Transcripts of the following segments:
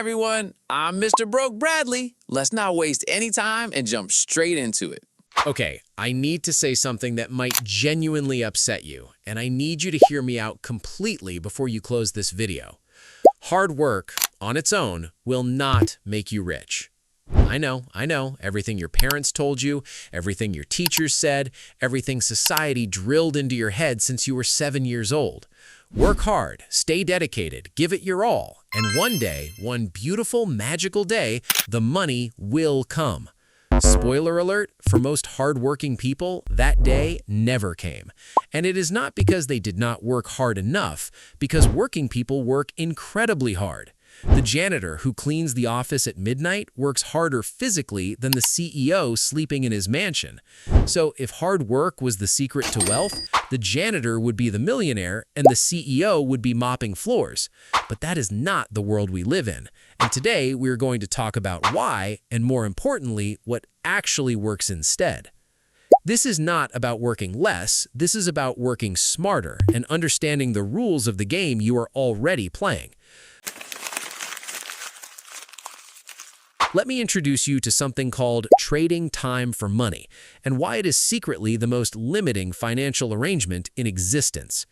everyone, I'm Mr. Broke Bradley. Let's not waste any time and jump straight into it. Okay, I need to say something that might genuinely upset you, and I need you to hear me out completely before you close this video. Hard work, on its own, will not make you rich. I know, everything your parents told you, everything your teachers said, everything society drilled into your head since you were 7 years old. Work hard, stay dedicated, give it your all, and one day, one beautiful, magical day, the money will come. Spoiler alert, for most hard-working people, that day never came. And it is not because they did not work hard enough, because working people work incredibly hard. The janitor who cleans the office at midnight works harder physically than the CEO sleeping in his mansion. So if hard work was the secret to wealth, the janitor would be the millionaire and the CEO would be mopping floors. But that is not the world we live in. And today we're going to talk about why, and more importantly, what actually works instead. This is not about working less, this is about working smarter and understanding the rules of the game you are already playing. Let me introduce you to something called trading time for money, and why it is secretly the most limiting financial arrangement in existence.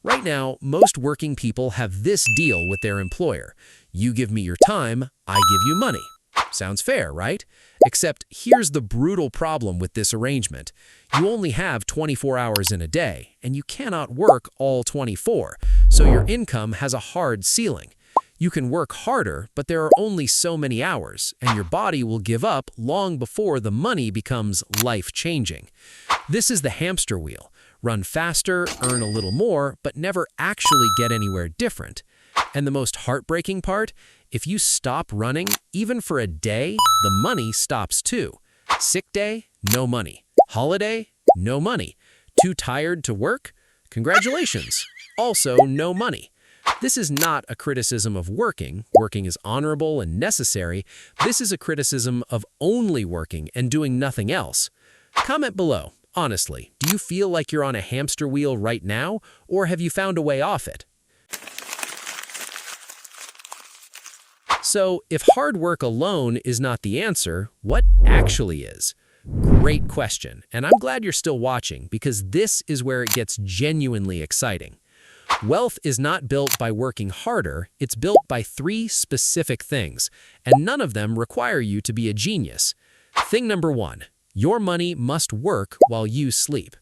Right now, most working people have this deal with their employer. You give me your time, I give you money. Sounds fair, right? Except here's the brutal problem with this arrangement. You only have 24 hours in a day, and you cannot work all 24, so your income has a hard ceiling. You can work harder, but there are only so many hours, and your body will give up long before the money becomes life-changing. This is the hamster wheel. Run faster, earn a little more, but never actually get anywhere different. And the most heartbreaking part, if you stop running, even for a day, the money stops too. Sick day, no money. Holiday, no money. Too tired to work? Congratulations. Also, no money. This is not a criticism of working. Working is honorable and necessary. This is a criticism of only working and doing nothing else. Comment below. Honestly, do you feel like you're on a hamster wheel right now, or have you found a way off it? So, if hard work alone is not the answer, what actually is? Great question, and I'm glad you're still watching because this is where it gets genuinely exciting. Wealth is not built by working harder, it's built by 3 specific things, and none of them require you to be a genius. Thing number 1, your money must work while you sleep.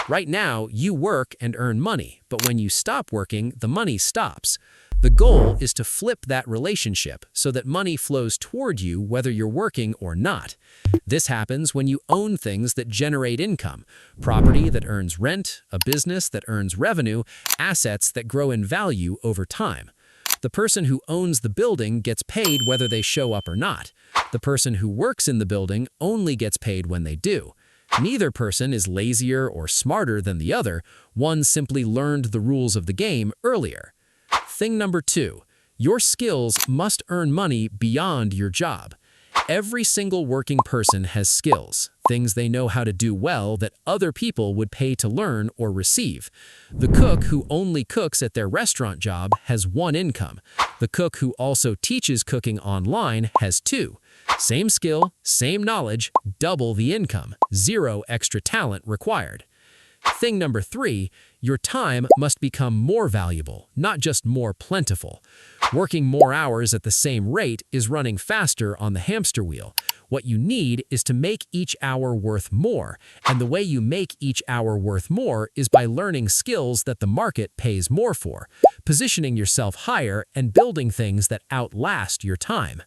Right now, you work and earn money, but when you stop working, the money stops. The goal is to flip that relationship so that money flows toward you whether you're working or not. This happens when you own things that generate income, property that earns rent, a business that earns revenue, assets that grow in value over time. The person who owns the building gets paid whether they show up or not. The person who works in the building only gets paid when they do. Neither person is lazier or smarter than the other. One simply learned the rules of the game earlier. Thing number 2, your skills must earn money beyond your job. Every single working person has skills, things they know how to do well that other people would pay to learn or receive. The cook who only cooks at their restaurant job has 1 income. The cook who also teaches cooking online has 2. Same skill, same knowledge, double the income, 0 extra talent required. Thing number 3, your time must become more valuable, not just more plentiful. Working more hours at the same rate is running faster on the hamster wheel. What you need is to make each hour worth more, and the way you make each hour worth more is by learning skills that the market pays more for, positioning yourself higher and building things that outlast your time.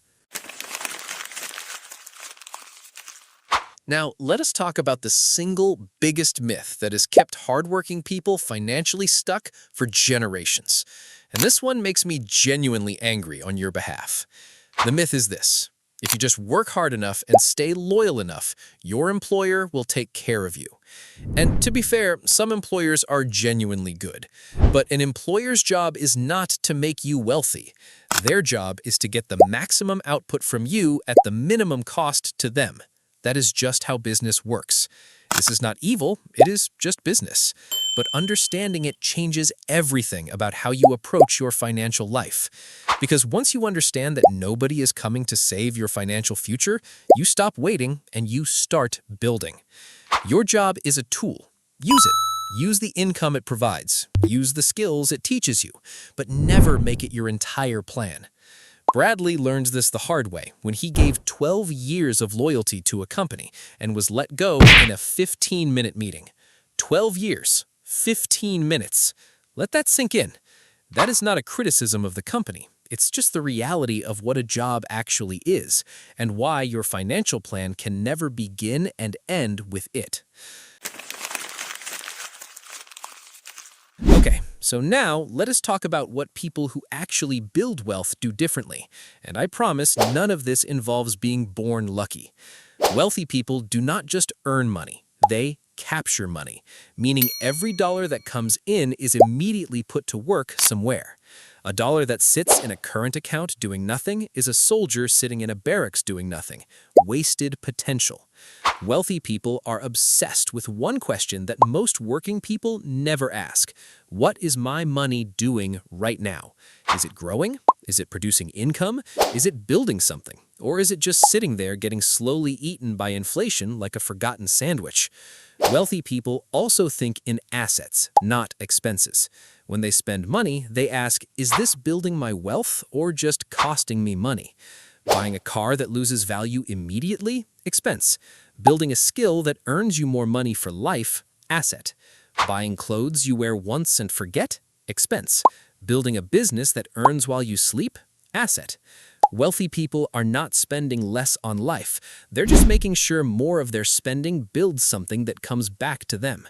Now, let us talk about the single biggest myth that has kept hardworking people financially stuck for generations. And this one makes me genuinely angry on your behalf. The myth is this: if you just work hard enough and stay loyal enough, your employer will take care of you. And to be fair, some employers are genuinely good. But an employer's job is not to make you wealthy. Their job is to get the maximum output from you at the minimum cost to them. That is just how business works. This is not evil, it is just business. But understanding it changes everything about how you approach your financial life. Because once you understand that nobody is coming to save your financial future, you stop waiting and you start building. Your job is a tool. Use it. Use the income it provides. Use the skills it teaches you, but never make it your entire plan. Bradley learns this the hard way when he gave 12 years of loyalty to a company and was let go in a 15-minute meeting. 12 years, 15 minutes. Let that sink in. That is not a criticism of the company. It's just the reality of what a job actually is and why your financial plan can never begin and end with it. Okay, so now let us talk about what people who actually build wealth do differently. And I promise none of this involves being born lucky. Wealthy people do not just earn money, they capture money, meaning every dollar that comes in is immediately put to work somewhere. A dollar that sits in a current account doing nothing is a soldier sitting in a barracks doing nothing. Wasted potential. Wealthy people are obsessed with one question that most working people never ask. What is my money doing right now? Is it growing? Is it producing income? Is it building something? Or is it just sitting there getting slowly eaten by inflation like a forgotten sandwich? Wealthy people also think in assets, not expenses. When they spend money, they ask, is this building my wealth or just costing me money? Buying a car that loses value immediately? Expense. Building a skill that earns you more money for life? Asset. Buying clothes you wear once and forget? Expense. Building a business that earns while you sleep? Asset. Wealthy people are not spending less on life. They're just making sure more of their spending builds something that comes back to them.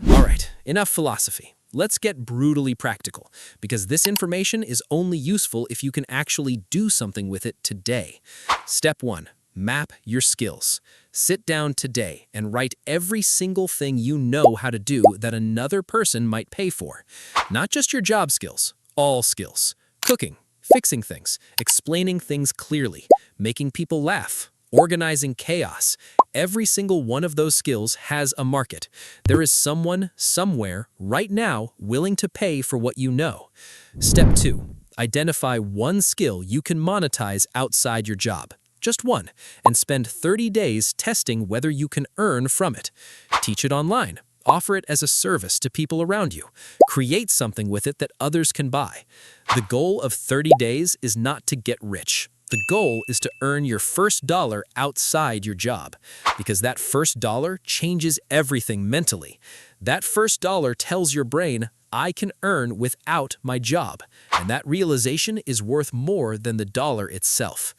All right, enough philosophy. Let's get brutally practical, because this information is only useful if you can actually do something with it today. Step 1. Map your skills. Sit down today and write every single thing you know how to do that another person might pay for. Not just your job skills, all skills. Cooking, fixing things, explaining things clearly, making people laugh, organizing chaos. Every single one of those skills has a market. There is someone, somewhere, right now, willing to pay for what you know. Step 2. Identify one skill you can monetize outside your job. Just one, and spend 30 days testing whether you can earn from it. Teach it online. Offer it as a service to people around you. Create something with it that others can buy. The goal of 30 days is not to get rich. The goal is to earn your first dollar outside your job, because that first dollar changes everything mentally. That first dollar tells your brain, I can earn without my job, and that realization is worth more than the dollar itself.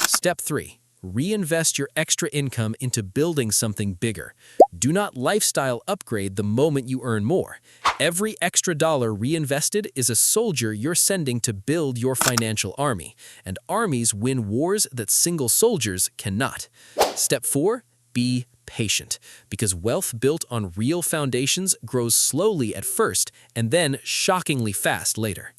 Step 3. Reinvest your extra income into building something bigger. Do not lifestyle upgrade the moment you earn more. Every extra dollar reinvested is a soldier you're sending to build your financial army, and armies win wars that single soldiers cannot. Step 4. Be patient, because wealth built on real foundations grows slowly at first and then shockingly fast later.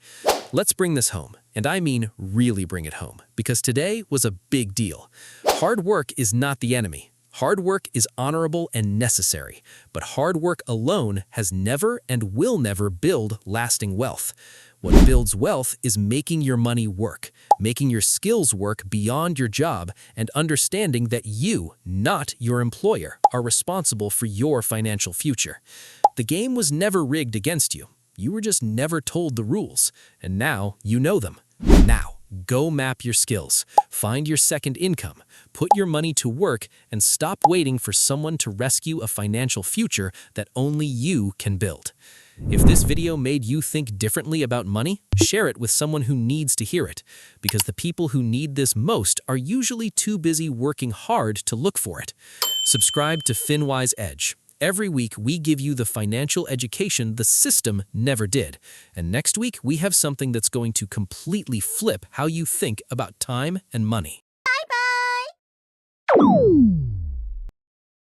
Let's bring this home, and I mean really bring it home, because today was a big deal. Hard work is not the enemy. Hard work is honorable and necessary, but hard work alone has never and will never build lasting wealth. What builds wealth is making your money work, making your skills work beyond your job, and understanding that you, not your employer, are responsible for your financial future. The game was never rigged against you. You were just never told the rules, and now you know them. Now, go map your skills, find your second income, put your money to work, and stop waiting for someone to rescue a financial future that only you can build. If this video made you think differently about money, share it with someone who needs to hear it, because the people who need this most are usually too busy working hard to look for it. Subscribe to FinWise Edge. Every week, we give you the financial education the system never did. And next week, we have something that's going to completely flip how you think about time and money.